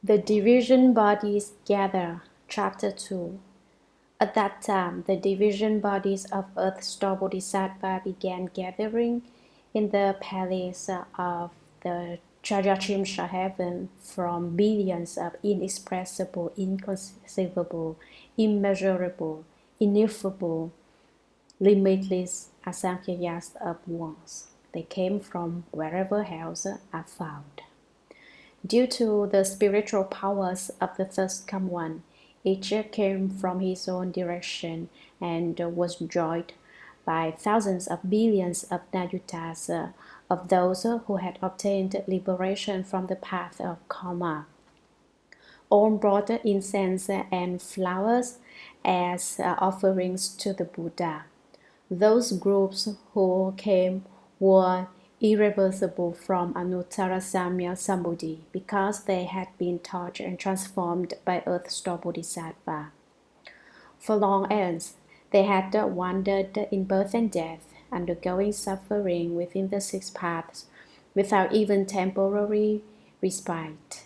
The division bodies gather. Chapter 2. At that time, the division bodies of Earth-store Bodhisattva began gathering in the palace of the Trayastrimsha Heaven from billions of inexpressible, inconceivable, immeasurable, ineffable, limitless asamkhya's of ones. They came from wherever else are found. Due to the spiritual powers of the first come one, each came from his own direction and was joined by thousands of billions of nayutas of those who had obtained liberation from the path of karma. All brought incense and flowers as offerings to the Buddha. Those groups who came were irreversible from Anuttara Samya Sambuddhi because they had been touched and transformed by Earth-store Bodhisattva. For long ends, they had wandered in birth and death, undergoing suffering within the six paths without even temporary respite.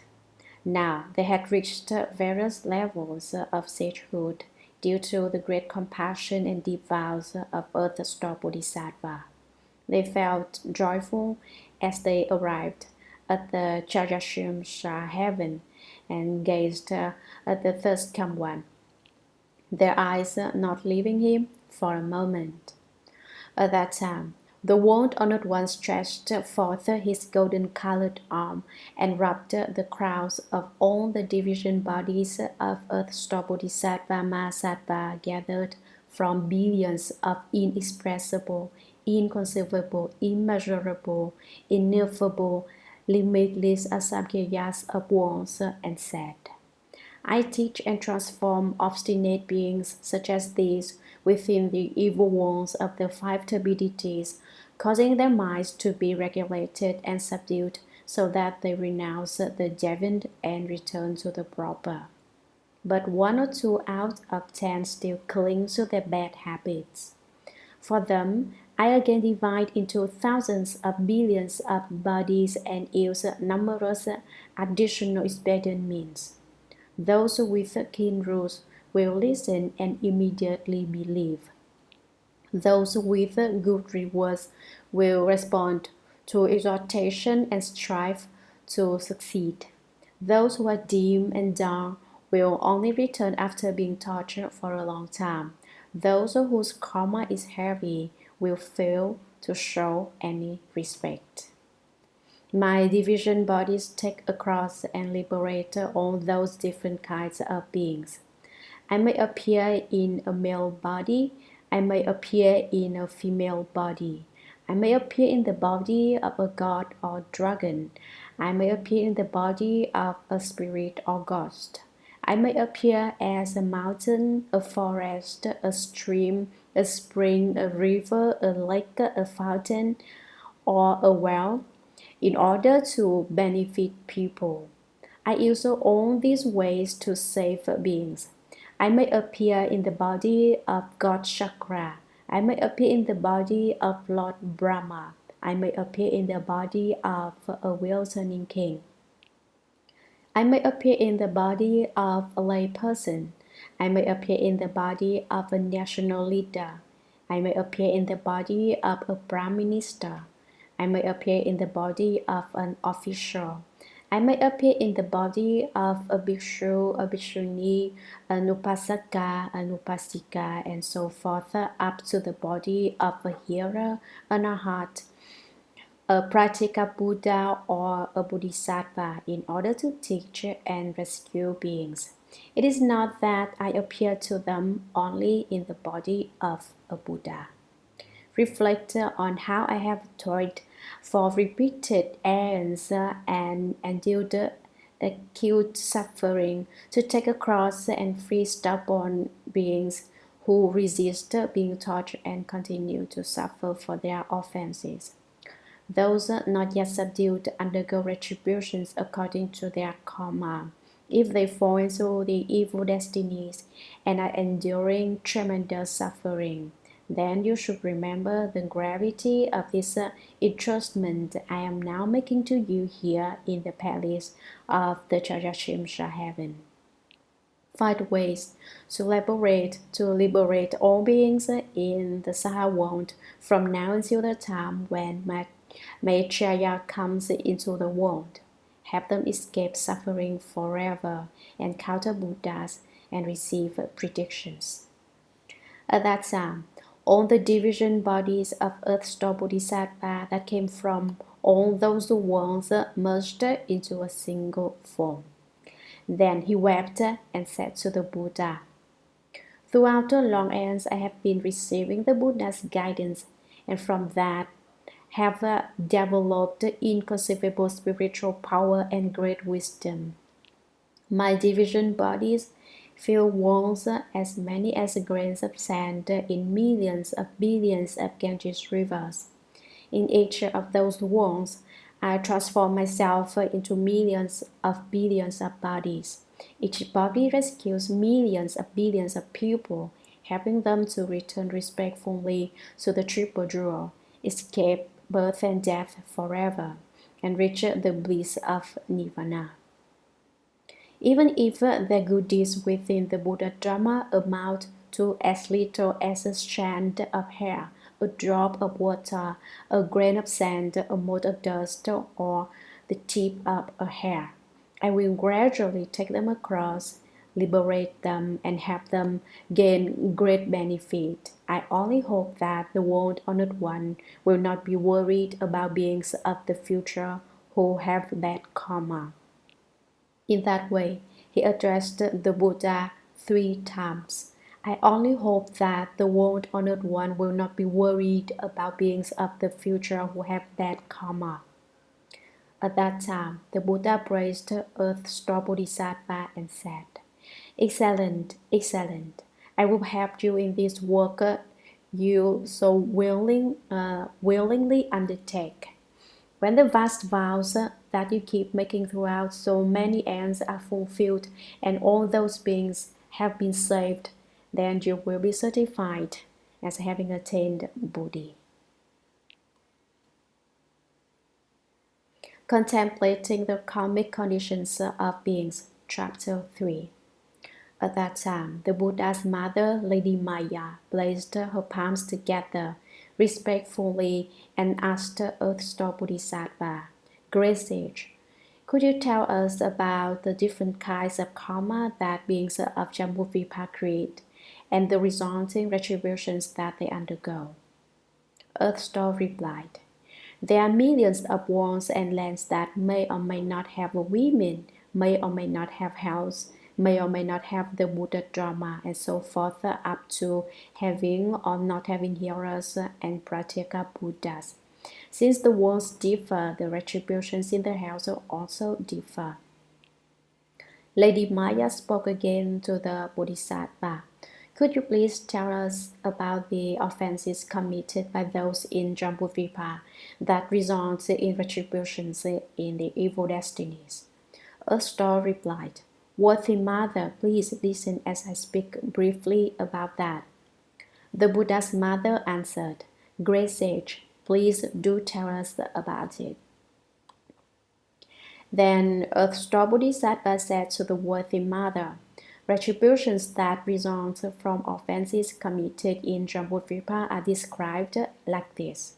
Now they had reached various levels of sagehood due to the great compassion and deep vows of Earth-store Bodhisattva. They felt joyful as they arrived at the Trayastrimsha Heaven and gazed at the first come one, their eyes not leaving him for a moment. At that time, the world honored one stretched forth his golden-colored arm and rubbed the crowns of all the division bodies of Earth-store Bodhisattva Mahasattva gathered from billions of inexpressible, inconceivable, immeasurable, ineffable, limitless asamkhya's of ones, and said, I teach and transform obstinate beings such as these within the evil ones of the Five Turbidities, causing their minds to be regulated and subdued so that they renounce the deviant and return to the proper. But 1 or 2 out of 10 still cling to their bad habits. For them, I again divide into thousands of billions of bodies and use numerous additional expedient means. Those with keen rules will listen and immediately believe. Those with good rewards will respond to exhortation and strive to succeed. Those who are dim and dull will only return after being tortured for a long time. Those whose karma is heavy will fail to show any respect. My division bodies take across and liberate all those different kinds of beings. I may appear in a male body, I may appear in a female body, I may appear in the body of a god or dragon, I may appear in the body of a spirit or ghost. I may appear as a mountain, a forest, a stream, a spring, a river, a lake, a fountain, or a well, in order to benefit people. I use all these ways to save beings. I may appear in the body of God Chakra. I may appear in the body of Lord Brahma. I may appear in the body of a wheel-turning king. I may appear in the body of a lay person. I may appear in the body of a national leader. I may appear in the body of a prime minister. I may appear in the body of an official. I may appear in the body of a bhikshu, a bhikshuni, an upasaka, an upasika, and so forth, up to the body of a hearer, an arhat, a Pratika Buddha, or a Bodhisattva in order to teach and rescue beings. It is not that I appear to them only in the body of a Buddha. Reflect on how I have toiled for repeated aeons and endured acute suffering to take a cross and free stubborn beings who resist being taught and continue to suffer for their offenses. Those not yet subdued undergo retributions according to their karma. If they fall into the evil destinies and are enduring tremendous suffering, then you should remember the gravity of this entrustment I am now making to you here in the palace of the Trayastrimsha Heaven. Five ways to liberate all beings in the Saha world from now until the time when Maitreya comes into the world. Have them escape suffering forever, encounter Buddhas, and receive predictions. At that time, all the division bodies of earth-store Bodhisattva that came from all those worlds merged into a single form. Then he wept and said to the Buddha, "Throughout the long ages I have been receiving the Buddha's guidance, and from that have developed inconceivable spiritual power and great wisdom. My division bodies fill worlds as many as grains of sand in millions of billions of Ganges rivers. In each of those worlds, I transform myself into millions of billions of bodies. Each body rescues millions of billions of people, helping them to return respectfully to the Triple Jewel, escape birth and death forever, and reach the bliss of Nirvana. Even if their good deeds within the Buddha Dharma amount to as little as a strand of hair, a drop of water, a grain of sand, a mote of dust, or the tip of a hair, I will gradually take them across, liberate them, and help them gain great benefit. I only hope that the world-honored one will not be worried about beings of the future who have bad karma." In that way, he addressed the Buddha 3 times. I only hope that the world-honored one will not be worried about beings of the future who have bad karma. At that time, the Buddha praised Earth-store Bodhisattva and said, "Excellent, excellent. I will help you in this work you so willingly undertake. When the vast vows that you keep making throughout so many ends are fulfilled and all those beings have been saved, then you will be certified as having attained Bodhi." Contemplating the karmic conditions of beings, Chapter 3. At that time, the Buddha's mother, Lady Maya, placed her palms together respectfully and asked Earth-store Bodhisattva, "Great sage, could you tell us about the different kinds of karma that beings of Jambudvipa create and the resulting retributions that they undergo?" Earth-store replied, "There are millions of worlds and lands that may or may not have women, may or may not have health, may or may not have the Buddha Dharma, and so forth, up to having or not having hearers and pratyeka Buddhas. Since the worlds differ, the retributions in the hells also differ." Lady Maya spoke again to the Bodhisattva. "Could you please tell us about the offenses committed by those in Jambudvipa that result in retributions in the evil destinies?" Earth-store replied, "Worthy mother, please listen as I speak briefly about that." The Buddha's mother answered, "Great sage, please do tell us about it." Then Earth-store Bodhisattva said to the worthy mother, "Retributions that result from offenses committed in Jambudvipa are described like this.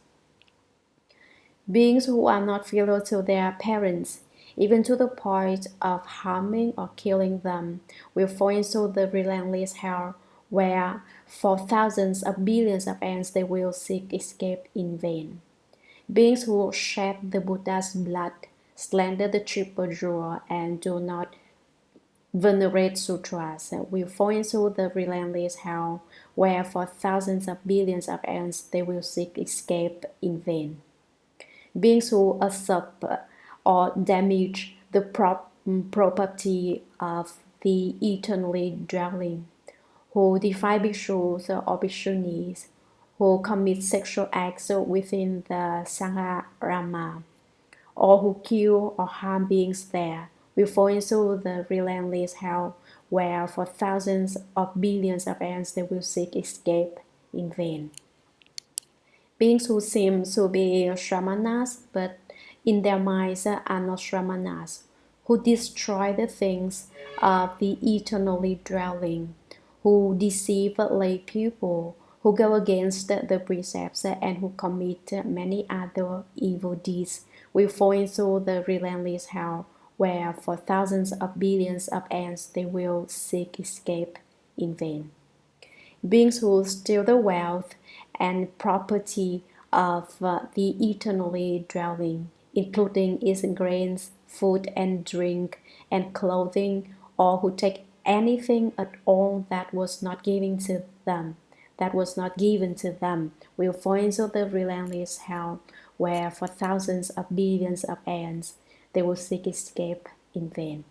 Beings who are not filial to their parents, even to the point of harming or killing them, will fall into the relentless hell where for thousands of billions of ages they will seek escape in vain. Beings who shed the Buddha's blood, slander the Triple Jewel, and do not venerate sutras will fall into the relentless hell where for thousands of billions of ages they will seek escape in vain. Beings who usurp or damage the property of the eternally dwelling, who defy bhikshus or bhikshunis, who commit sexual acts within the Sangharama, or who kill or harm beings there, will fall into the relentless hell where for thousands of billions of ages they will seek escape in vain." Beings who seem to be Shramanas, but in their minds are not Shramanas, who destroy the things of the eternally dwelling, who deceive lay people, who go against the precepts, and who commit many other evil deeds, will fall into the relentless hell, where for thousands of billions of aeons they will seek escape in vain. Beings who steal the wealth and property of the eternally dwelling, including its grains, food and drink, and clothing, or who take anything at all that was not given to them, will fall into the relentless hell, where for thousands of billions of aeons they will seek escape in vain.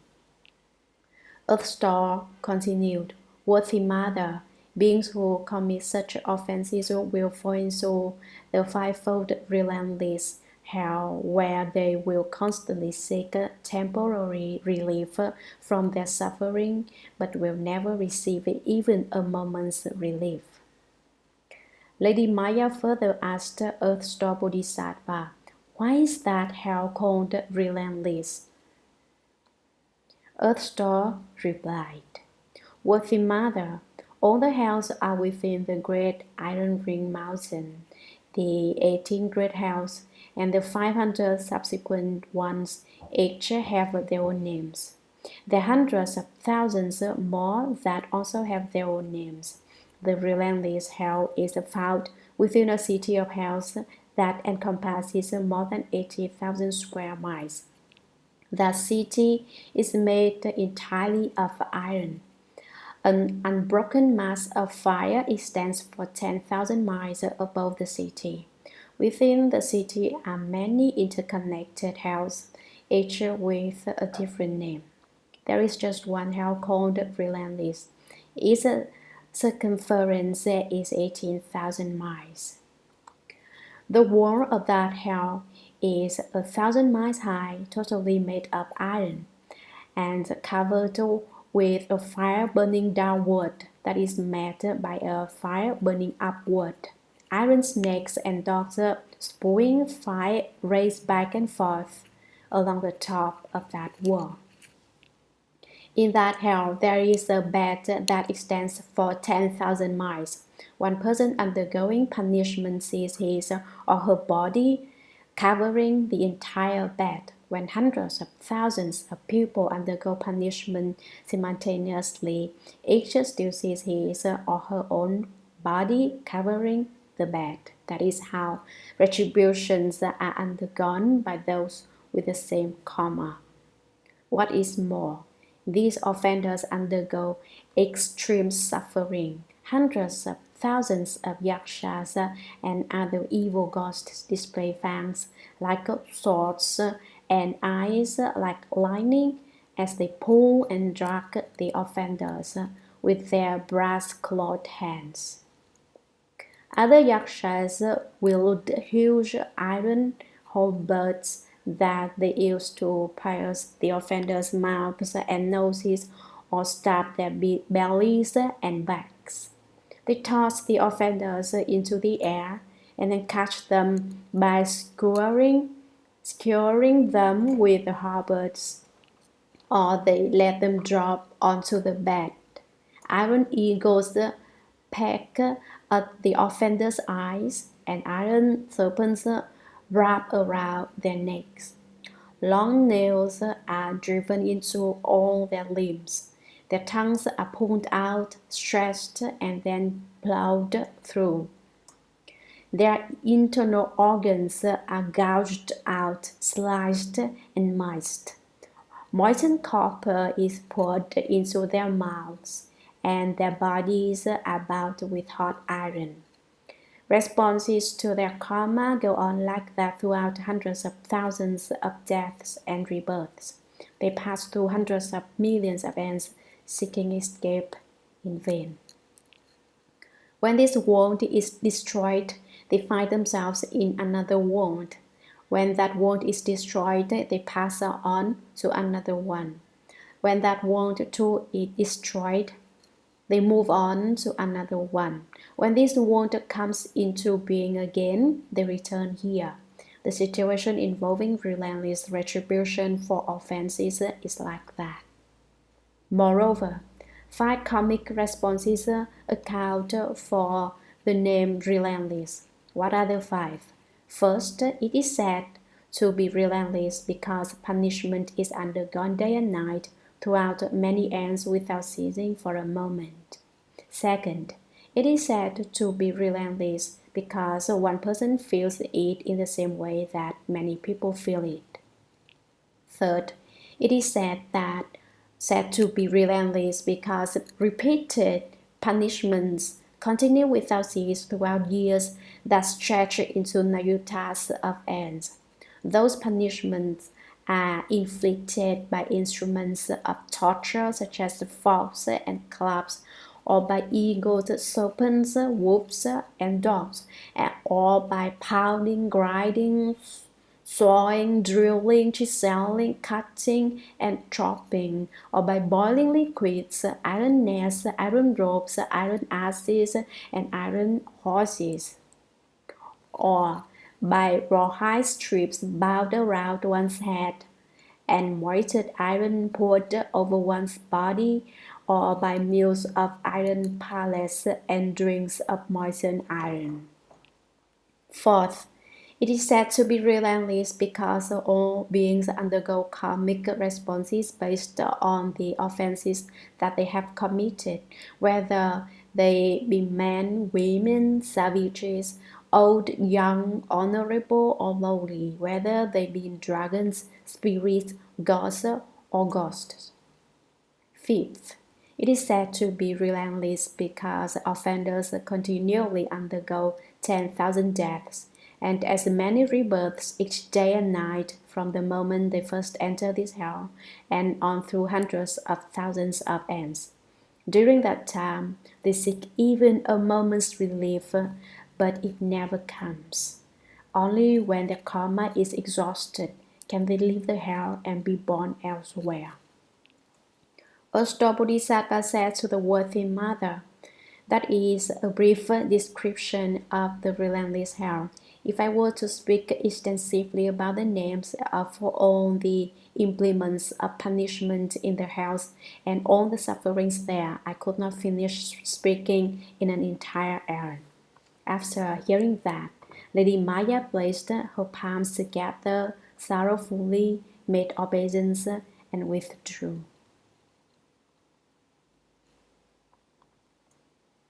Earth Star continued, Worthy Mother, beings who commit such offenses will fall into the fivefold relentless hell, where they will constantly seek temporary relief from their suffering, but will never receive even a moment's relief. Lady Maya further asked Earth Star Bodhisattva, Why is that hell called relentless? Earth Star replied, Worthy Mother, all the hells are within the great Iron Ring Mountain. The 18 great hells and the 500 subsequent ones each have their own names. There are hundreds of thousands more that also have their own names. The relentless hell is found within a city of hells that encompasses more than 80,000 square miles. That city is made entirely of iron. An unbroken mass of fire extends for 10,000 miles above the city. Within the city are many interconnected hells, each with a different name. There is just one hell called Relentless. Its circumference is 18,000 miles. The wall of that hell is 1,000 miles high, totally made of iron, and covered with a fire burning downward that is met by a fire burning upward. Iron snakes and dogs spewing fire race back and forth along the top of that wall. In that hell, there is a bed that extends for 10,000 miles. One person undergoing punishment sees his or her body covering the entire bed. When hundreds of thousands of people undergo punishment simultaneously, each still sees his or her own body covering the bed. That is how retributions are undergone by those with the same karma. What is more, these offenders undergo extreme suffering. Hundreds of thousands of yakshas and other evil ghosts display fangs like swords and eyes like lightning as they pull and drag the offenders with their brass-clawed hands. Other yakshas wield huge iron halberds that they use to pierce the offenders' mouths and noses or stab their bellies and backs. They toss the offenders into the air and then catch them by skewering them with the halberds, or they let them drop onto the bed. Iron eagles peck at the offenders' eyes, and iron serpents wrap around their necks. Long nails are driven into all their limbs. Their tongues are pulled out, stretched, and then plowed through. Their internal organs are gouged out, sliced, and miced. Moistened copper is poured into their mouths, and their bodies are bound with hot iron. Responses to their karma go on like that throughout hundreds of thousands of deaths and rebirths. They pass through hundreds of millions of ends seeking escape in vain. When this world is destroyed, they find themselves in another world. When that world is destroyed, they pass on to another one. When that world too is destroyed, They move on to another one. When this world comes into being again, they return here. The situation involving relentless retribution for offenses is like that. Moreover, 5 karmic responses account for the name relentless. What are the 5? First, it is said to be relentless because punishment is undergone day and night throughout many ends without ceasing for a moment. Second, it is said to be relentless because one person feels it in the same way that many people feel it. Third, it is said to be relentless because repeated punishments continue without cease throughout years that stretch into nayutas of ends. Those punishments are inflicted by instruments of torture such as forks and clubs, or by eagles, serpents, wolves, and dogs, or by pounding, grinding, sawing, drilling, chiseling, cutting, and chopping, or by boiling liquids, iron nails, iron ropes, iron asses, and iron horses, or by rawhide strips bound around one's head, and moistened iron poured over one's body, or by meals of iron pellets and drinks of moistened iron. Fourth, it is said to be relentless because all beings undergo karmic responses based on the offenses that they have committed, whether they be men, women, savages, old, young, honorable, or lowly, whether they be dragons, spirits, gods, or ghosts. Fifth, it is said to be relentless because offenders continually undergo 10,000 deaths and as many rebirths each day and night from the moment they first enter this hell and on through hundreds of thousands of ends. During that time, they seek even a moment's relief, but it never comes. Only when their karma is exhausted can they leave the hell and be born elsewhere. A star Bodhisattva said to the worthy mother, "That is a brief description of the relentless hell. If I were to speak extensively about the names of all the implements of punishment in the hells and all the sufferings there, I could not finish speaking in an entire hour." After hearing that, Lady Maya placed her palms together sorrowfully, made obeisance, and withdrew.